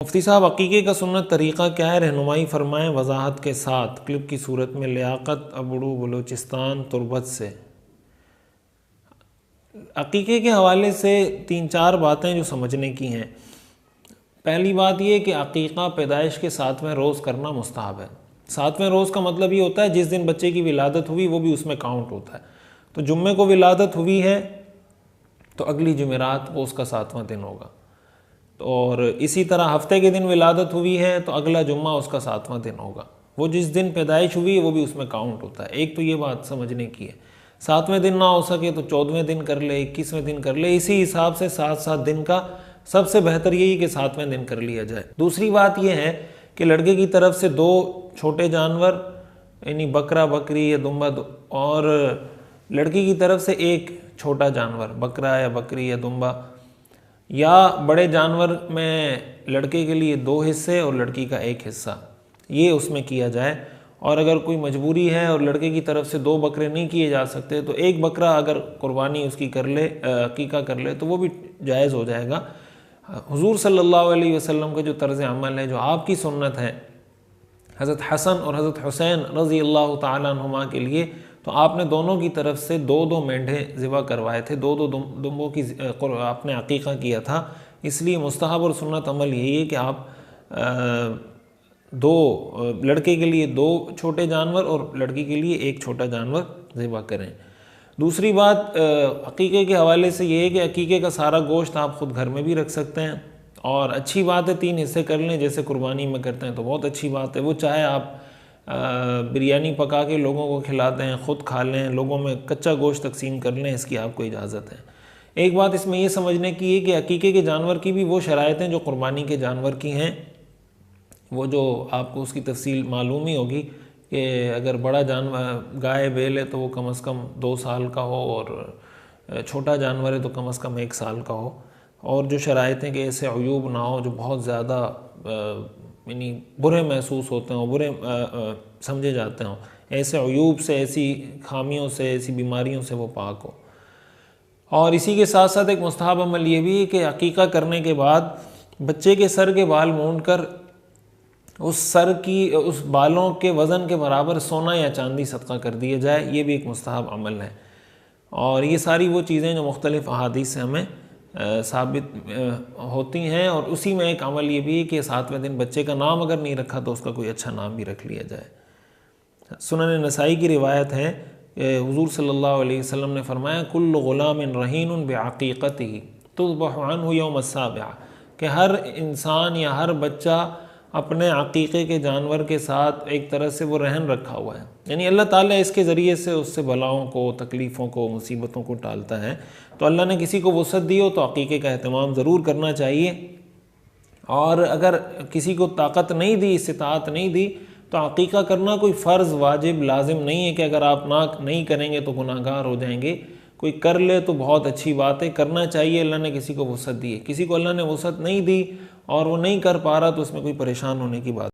मुफ्ती साहब, अकीक़े का सुन्नत तरीक़ा क्या है? रहनुमाई फ़रमाएँ वज़ाहत के साथ। क्लिप की सूरत में। लियाक़त अबड़ू, बलूचिस्तान, तुर्बत से। अकीक़े के हवाले से 3-4 बातें जो समझने की हैं। पहली बात ये कि अकीक़ा पैदाइश के 7वें रोज़ करना मुस्तहब है। 7वें रोज़ का मतलब ये होता है जिस दिन बच्चे की विलादत हुई वो भी उसमें काउंट होता है। तो जुम्मे को विलादत हुई है तो अगली जुमेरात वो उसका 7वां दिन होगा। और इसी तरह हफ्ते के दिन विलादत हुई है तो अगला जुम्मा उसका 7वां दिन होगा। वो जिस दिन पैदाइश हुई है वो भी उसमें काउंट होता है। एक तो ये बात समझने की है। 7वें दिन ना हो सके तो 14वें दिन कर ले, 21वें दिन कर ले। इसी हिसाब से 7-7 दिन का सबसे बेहतर यही कि 7वें दिन कर लिया जाए। दूसरी बात यह है कि लड़के की तरफ से 2 छोटे जानवर यानी बकरा, बकरी या दुम्बा, और लड़की की तरफ से 1 छोटा जानवर बकरा या बकरी या दुम्बा, या बड़े जानवर में लड़के के लिए 2 हिस्से और लड़की का 1 हिस्सा, ये उसमें किया जाए। और अगर कोई मजबूरी है और लड़के की तरफ से 2 बकरे नहीं किए जा सकते तो 1 बकरा अगर कुर्बानी उसकी कर ले, अकीका कर ले, तो वो भी जायज़ हो जाएगा। हुजूर सल्लल्लाहु अलैहि वसल्लम का जो तर्ज़ अमल है, जो आपकी सुन्नत है, हज़रत हसन और हज़रत हुसैन रज़ी अल्लाह तआला अन्हुमा के लिए, तो आपने दोनों की तरफ से 2-2 मेंढे ज़िबा करवाए थे, 2-2 दुम्बों की आपने अकीक़ा किया था। इसलिए मुस्तहब और सुन्नत अमल यही है कि आप 2 लड़के के लिए 2 छोटे जानवर और लड़की के लिए 1 छोटा जानवर ज़िबा करें। दूसरी बात अकीक़े के हवाले से ये है कि अकीक़े का सारा गोश्त आप ख़ुद घर में भी रख सकते हैं, और अच्छी बात है 3 हिस्से कर लें जैसे कुर्बानी में करते हैं, तो बहुत अच्छी बात है। वो चाहे आप बिरयानी पका के लोगों को खिलाते हैं, ख़ुद खा लें, लोगों में कच्चा गोश्त तकसीम कर लें, इसकी आपको इजाज़त है। एक बात इसमें ये समझने की है कि अकीक़े के जानवर की भी वो शराइतें जो कुर्बानी के जानवर की हैं, वो जो आपको उसकी तफसील मालूम ही होगी कि अगर बड़ा जानवर गाय बैल है तो वो कम से कम 2 साल का हो, और छोटा जानवर है तो कम से कम 1 साल का हो, और जो शराइतें कि ऐसे अयूब ना हो जो बहुत ज़्यादा यानी बुरे महसूस होते हों, बुरे समझे जाते हों, ऐसे अयूब से, ऐसी खामियों से, ऐसी बीमारियों से वो पाक हो। और इसी के साथ साथ एक मुस्तहब अमल ये भी है कि अकीक़ा करने के बाद बच्चे के सर के बाल मूंद कर उस बालों के वज़न के बराबर सोना या चांदी सदका कर दिया जाए, ये भी एक मुस्तहब अमल है। और ये सारी वो चीज़ें जो मुख्तलिफ़ अहादीस से हमें साबित होती हैं। और उसी में एक अमल ये भी है कि 7वें दिन बच्चे का नाम अगर नहीं रखा तो उसका कोई अच्छा नाम भी रख लिया जाए। सुनन नसाई की रिवायत है, हुज़ूर सल्लल्लाहु अलैहि वसल्लम ने फरमाया, कुल्लु गुलामिन रहीनुन बिअक़ीक़तिही तुज़बहु अन्हु यौम अस्साबिअ, कि हर इंसान या हर बच्चा अपने अक़ीक़े के जानवर के साथ एक तरह से वो रहन रखा हुआ है, यानी अल्लाह ताला इसके ज़रिए से उससे बलाओं को, तकलीफ़ों को, मुसीबतों को टालता है। तो अल्लाह ने किसी को वुसअत दी हो तो अक़ीक़े का अहतमाम ज़रूर करना चाहिए, और अगर किसी को ताकत नहीं दी, इस्तिताअत नहीं दी, तो अक़ीक़ा करना कोई फ़र्ज़, वाजिब, लाजिम नहीं है कि अगर आप नहीं करेंगे तो गुनाहगार हो जाएंगे। कोई कर ले तो बहुत अच्छी बात है, करना चाहिए। अल्लाह ने किसी को वुसअत दी है, किसी को अल्लाह ने वुसअत नहीं दी और वो नहीं कर पा रहा तो उसमें कोई परेशान होने की बात